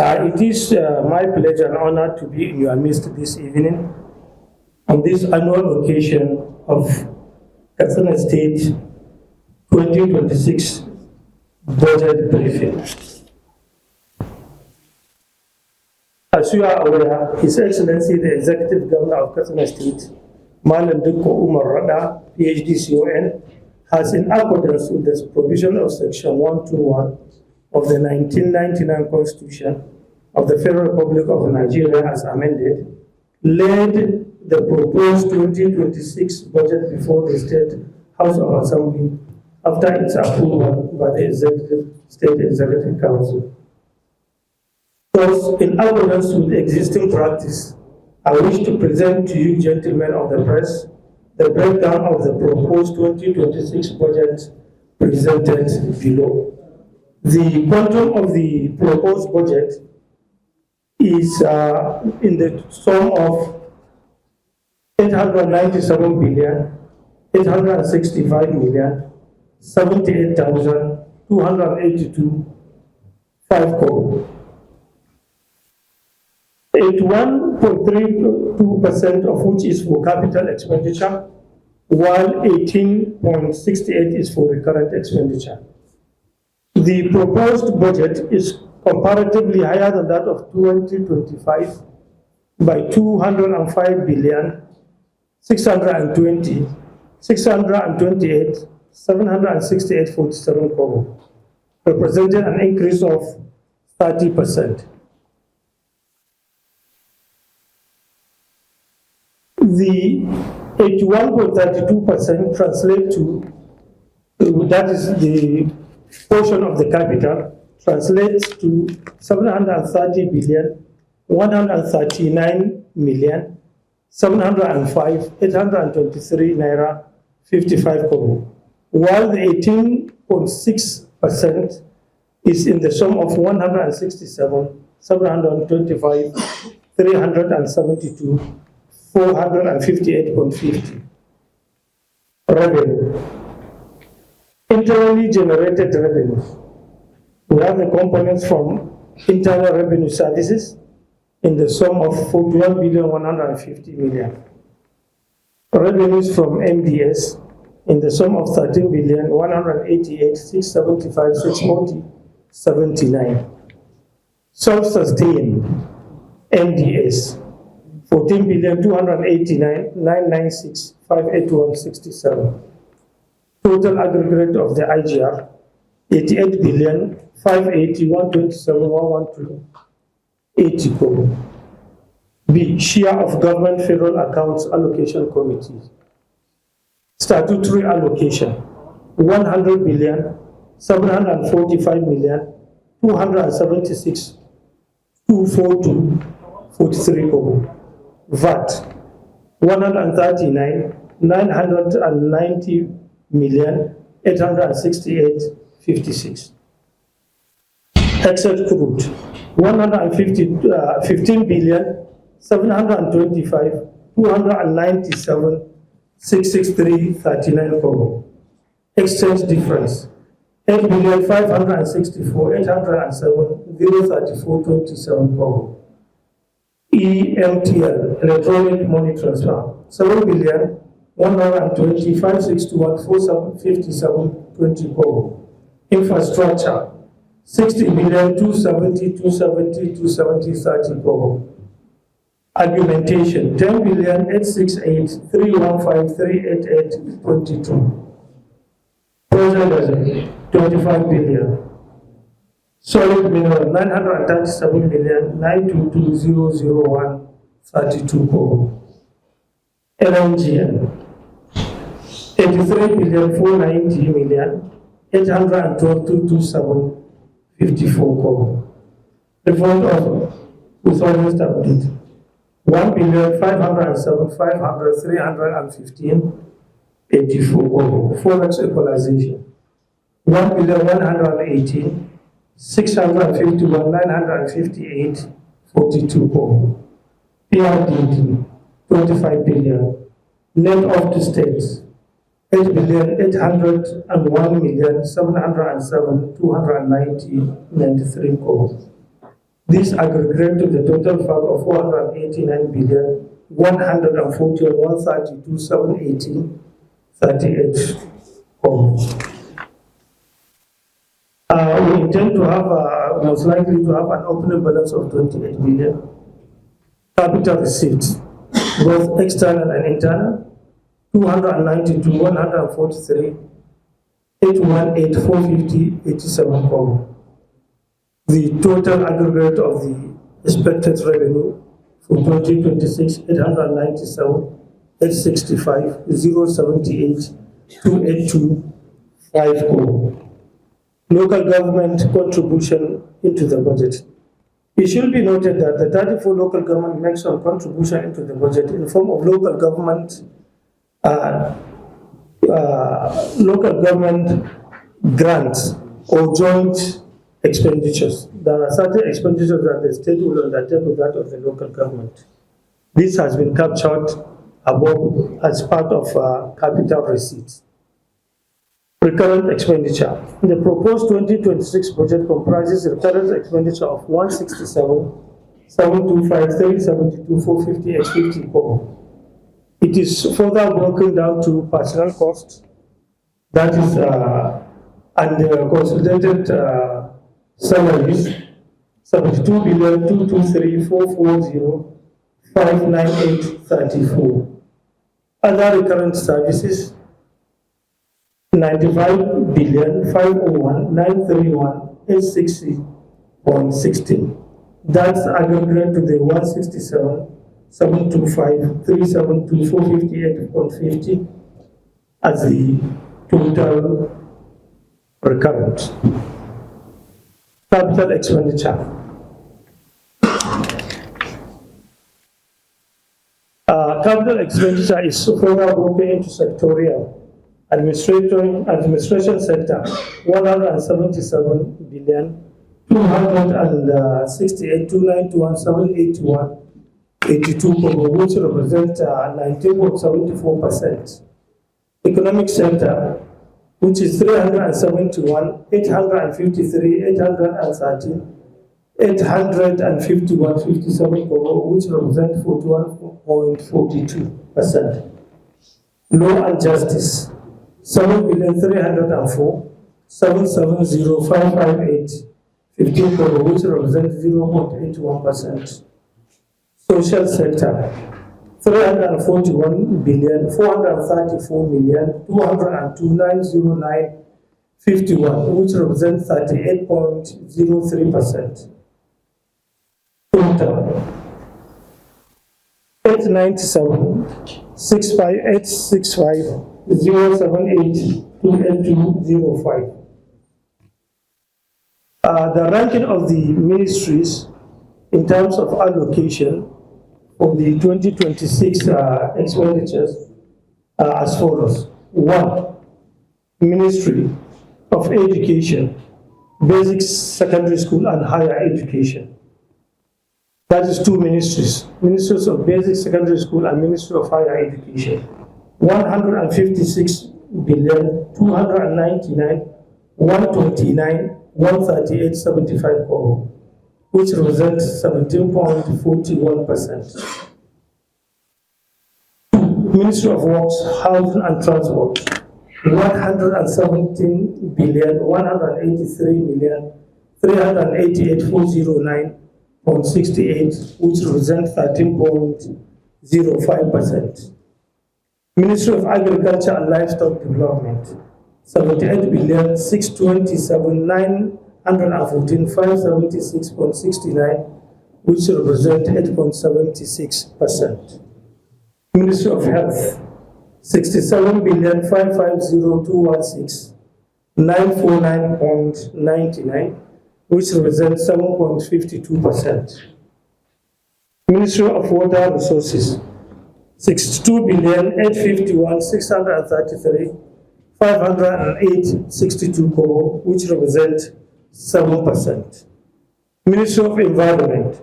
It is my pleasure and honor to be in your midst this evening on this annual occasion of Katsina State 2026 budget briefing. As you are aware, His Excellency the Executive Governor of Katsina State, MALIK Umar Rada, PhD CON, has, in accordance with the provision of Section 121 of the 1999 Constitution of the Federal Republic of Nigeria as amended, led the proposed 2026 budget before the State House of Assembly after its approval by the State Executive Council. Thus, in accordance with existing practice, I wish to present to you, gentlemen of the press, the breakdown of the proposed 2026 budget presented below. The quantum of the proposed budget is in the sum of 897 billion, 865 million, 78,282.5 crore. 81.32% of which is for capital expenditure, while 18.68% is for recurrent expenditure. The proposed budget is comparatively higher than that of 2025 by 205 billion, 628, 768.47 crore, representing an increase of 30%. The 81.32% translate to, that is the portion of the capital, translates to 730 billion, 139 million, 705,823 naira, 55 crore, while the 18.6% is in the sum of 167, 725, 372, 458.50. Revenue. Internally generated revenue. We have the components from internal revenue services in the sum of 41,150 million. Revenues from MDS in the sum of 13,188,675,640.79. Self-sustained MDS 14,289,996,581.67. Total aggregate of the IGR 88,581,27,112.80 crore. B. Share of government federal accounts allocation committee. Statutory allocation 100 billion 745 million 276,242.43 crore. VAT 139,990 million 868.56. Excess crude 15 billion 725 297,663.39 crore. Exchange difference 8 billion 564 807,034.27 crore. EMTL, electronic money transfer, 7 billion 125,621,457.20 crore. Infrastructure, 60 billion 270,270,270.30 crore. Argumentation, 10 billion 868,315,388.22. Present 25 billion. Solid mineral 937 million 922,001.32 crore. LNGN 83 billion 490 million 812,227.54 crore. Refund of withholding update 1 billion 507 500 315.84 crore. Forex equalization 1 billion 118 651 958.42 crore. PRDD 25 billion. Net of the states 8 billion 801 million 707 290.93 crore. This aggregate to the total fund of 489 billion 141,32,718.38. We intend to have, most likely to have an opening balance of 28 billion. Capital receipts, both external and internal, 292, 143, 818, 450, 87 crore. The total aggregate of the expected revenue for 2026, 897, 865, 078, 282, 50. Local government contribution into the budget. It should be noted that the 34 local government makes some contribution into the budget in the form of local government grants or joint expenditures. There are certain expenditures that the state will undertake with that of the local government. This has been captured above as part of capital receipts. Recurrent expenditure. The proposed 2026 budget comprises recurrent expenditure of 167, 725, 372, 450, 850. It is further broken down to personnel costs, that is, and the consolidated salaries, 72 billion 223 440 598 34. Other recurrent services, 95 billion 501 931 860.16. That's aggregate to the 167 725 372 458.50 as the total recurrent. Capital expenditure. Capital expenditure is further broken into sectorial. Administration sector, 177 billion 268 291 781 82 crore, which represent 19.74%. Economic sector, which is 371 853 813 851 57 crore, which represent 41.42%. Law and justice, 7 billion 304 770 558 15 crore, which represent 0.81%. Social sector, 341 billion 434 million 202 909 51, which represents 38.03%. Total 897 65865 078 28205. The ranking of the ministries in terms of allocation of the 2026 expenditures are as follows. 1. Ministry of Education, Basic Secondary School and Higher Education. That is 2 ministries, Ministries of Basic Secondary School and Ministry of Higher Education. 156 billion 299 129 138 75 crore, which represents 17.41%. Ministry of Works, Housing and Transport, 117 billion 183 million 388 409.68, which represents 13.05%. Ministry of Agriculture and Livestock Development, 78 billion 627 914 576.69, which represent 8.76%. Ministry of Health, 67 billion 550 216 949.99, which represents 7.52%. Ministry of Water Resources, 62 billion 851 633 508 62 crore, which represents 7%. Ministry of Environment,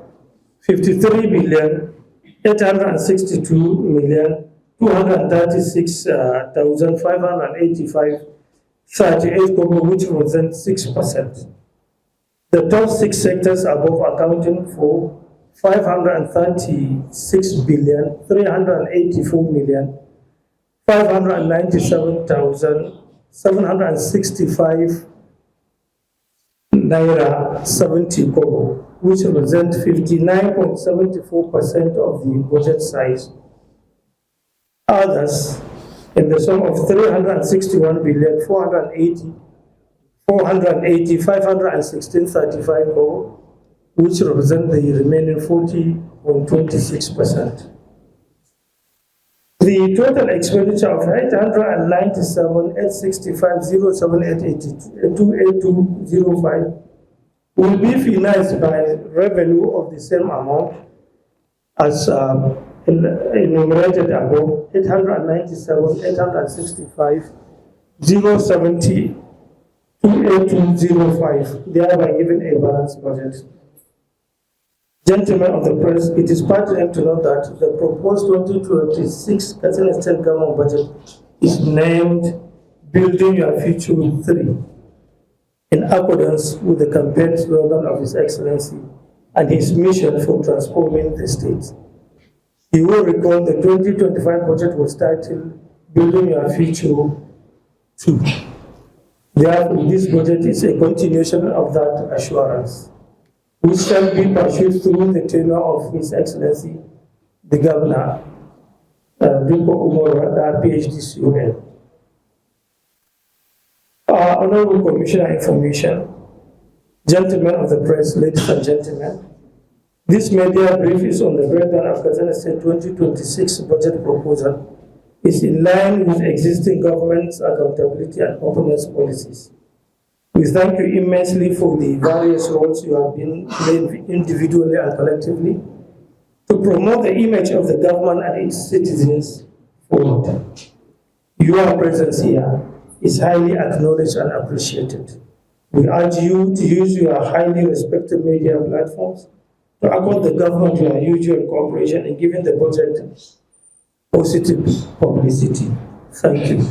53 billion 862 million 236,585 38 crore, which represents 6%. The The top 6 sectors above accounting for 536,384,597,765 naira 70 kobo, which represent 59.74% of the budget size. Others, in the sum of 361,480,516.35 kobo, which represent the remaining 40.26%. The total expenditure of 897,865,078,28,205 will be financed by revenue of the same amount as enumerated above, 897,865,070,28,205, thereby giving a balanced budget. Gentlemen of the press, it is pertinent to note that the proposed 2026 Katsina State Government budget is named Building Your Future 3, in accordance with the campaign slogan of His Excellency and his mission for transforming the state. You will recall the 2025 budget was titled Building Your Future 2. Therefore, this budget is a continuation of that assurance, which shall be pursued through the tenure of His Excellency, the Governor, Dukko Umar, PhD, CON. Honorable Commissioner Information, gentlemen of the press, ladies and gentlemen, this media brief is on the breakdown of Katsina State 2026 budget proposal. Is in line with existing government's accountability and openness policies. We thank you immensely for the various roles you have been playing individually and collectively to promote the image of the government and its citizens forward. Your presence here is highly acknowledged and appreciated. We urge you to use your highly respected media platforms to accord the government your usual cooperation in giving the budget positive publicity. Thank you.